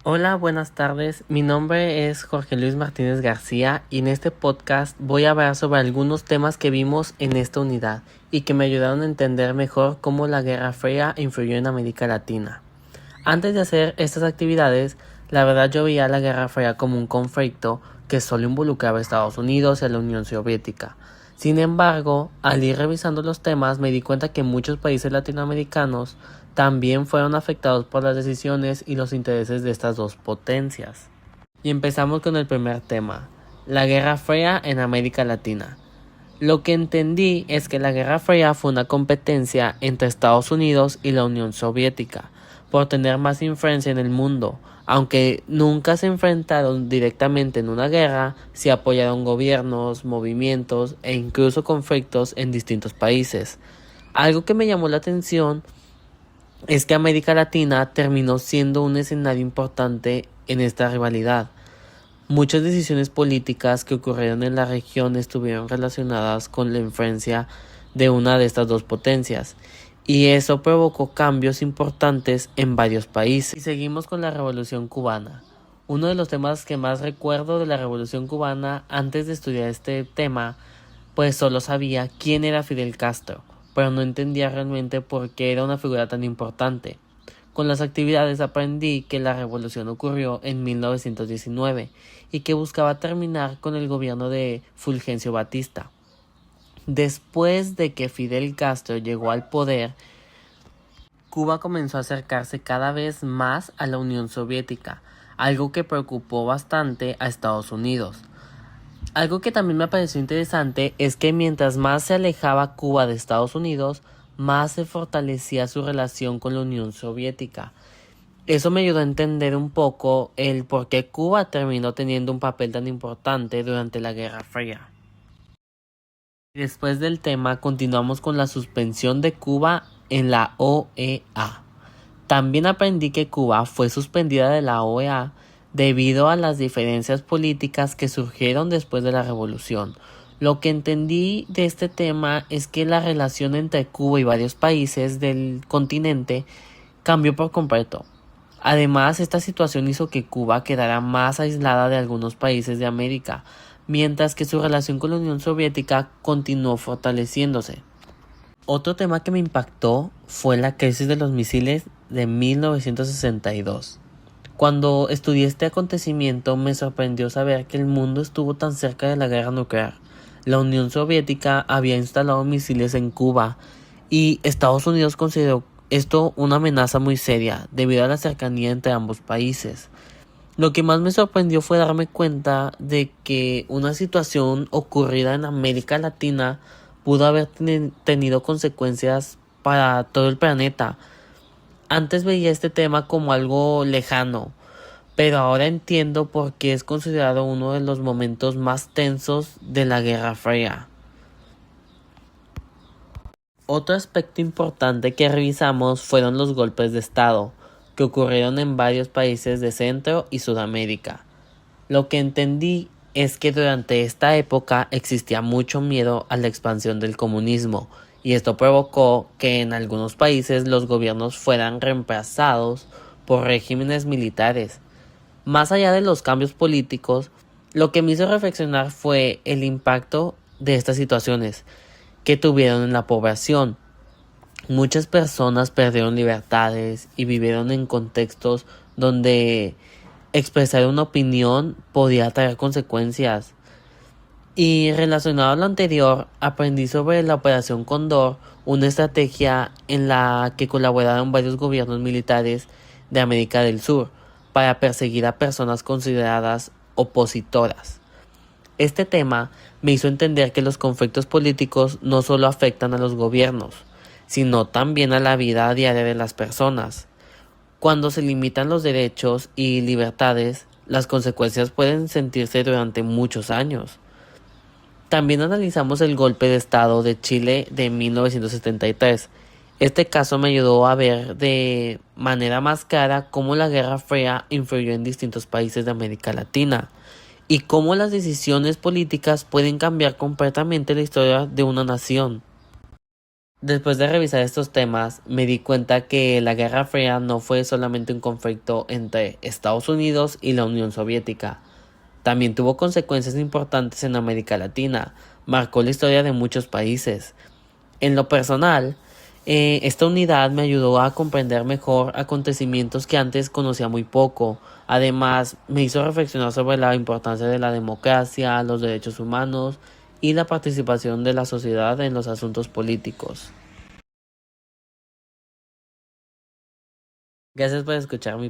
Hola, buenas tardes. Mi nombre es Jorge Luis Martínez García y en este podcast voy a hablar sobre algunos temas que vimos en esta unidad y que me ayudaron a entender mejor cómo la Guerra Fría influyó en América Latina. Antes de hacer estas actividades, la verdad yo veía la Guerra Fría como un conflicto que solo involucraba a Estados Unidos y a la Unión Soviética. Sin embargo, al ir revisando los temas me di cuenta que muchos países latinoamericanos también fueron afectados por las decisiones y los intereses de estas dos potencias. Y empezamos con el primer tema, la Guerra Fría en América Latina. Lo que entendí es que la Guerra Fría fue una competencia entre Estados Unidos y la Unión Soviética por tener más influencia en el mundo. Aunque nunca se enfrentaron directamente en una guerra, sí apoyaron gobiernos, movimientos e incluso conflictos en distintos países. Algo que me llamó la atención es que América Latina terminó siendo un escenario importante en esta rivalidad. Muchas decisiones políticas que ocurrieron en la región estuvieron relacionadas con la influencia de una de estas dos potencias, y eso provocó cambios importantes en varios países. Y seguimos con la Revolución Cubana. Uno de los temas que más recuerdo de la Revolución Cubana antes de estudiar este tema, pues solo sabía quién era Fidel Castro, pero no entendía realmente por qué era una figura tan importante. Con las actividades aprendí que la revolución ocurrió en 1919 y que buscaba terminar con el gobierno de Fulgencio Batista. Después de que Fidel Castro llegó al poder, Cuba comenzó a acercarse cada vez más a la Unión Soviética, algo que preocupó bastante a Estados Unidos. Algo que también me pareció interesante es que mientras más se alejaba Cuba de Estados Unidos, más se fortalecía su relación con la Unión Soviética. Eso me ayudó a entender un poco el por qué Cuba terminó teniendo un papel tan importante durante la Guerra Fría. Después del tema, continuamos con la suspensión de Cuba en la OEA. También aprendí que Cuba fue suspendida de la OEA debido a las diferencias políticas que surgieron después de la revolución. Lo que entendí de este tema es que la relación entre Cuba y varios países del continente cambió por completo. Además, esta situación hizo que Cuba quedara más aislada de algunos países de América, mientras que su relación con la Unión Soviética continuó fortaleciéndose. Otro tema que me impactó fue la crisis de los misiles de 1962. Cuando estudié este acontecimiento me sorprendió saber que el mundo estuvo tan cerca de la guerra nuclear. La Unión Soviética había instalado misiles en Cuba y Estados Unidos consideró esto una amenaza muy seria debido a la cercanía entre ambos países. Lo que más me sorprendió fue darme cuenta de que una situación ocurrida en América Latina pudo haber tenido consecuencias para todo el planeta. Antes veía este tema como algo lejano, pero ahora entiendo por qué es considerado uno de los momentos más tensos de la Guerra Fría. Otro aspecto importante que revisamos fueron los golpes de Estado, que ocurrieron en varios países de Centro y Sudamérica. Lo que entendí es que durante esta época existía mucho miedo a la expansión del comunismo, y esto provocó que en algunos países los gobiernos fueran reemplazados por regímenes militares. Más allá de los cambios políticos, lo que me hizo reflexionar fue el impacto de estas situaciones que tuvieron en la población. Muchas personas perdieron libertades y vivieron en contextos donde expresar una opinión podía traer consecuencias. Y relacionado a lo anterior, aprendí sobre la Operación Cóndor, una estrategia en la que colaboraron varios gobiernos militares de América del Sur para perseguir a personas consideradas opositoras. Este tema me hizo entender que los conflictos políticos no solo afectan a los gobiernos, sino también a la vida diaria de las personas. Cuando se limitan los derechos y libertades, las consecuencias pueden sentirse durante muchos años. También analizamos el golpe de Estado de Chile de 1973. Este caso me ayudó a ver de manera más clara cómo la Guerra Fría influyó en distintos países de América Latina y cómo las decisiones políticas pueden cambiar completamente la historia de una nación. Después de revisar estos temas, me di cuenta que la Guerra Fría no fue solamente un conflicto entre Estados Unidos y la Unión Soviética. También tuvo consecuencias importantes en América Latina, marcó la historia de muchos países. En lo personal, esta unidad me ayudó a comprender mejor acontecimientos que antes conocía muy poco. Además, me hizo reflexionar sobre la importancia de la democracia, los derechos humanos y la participación de la sociedad en los asuntos políticos. Gracias por escuchar mi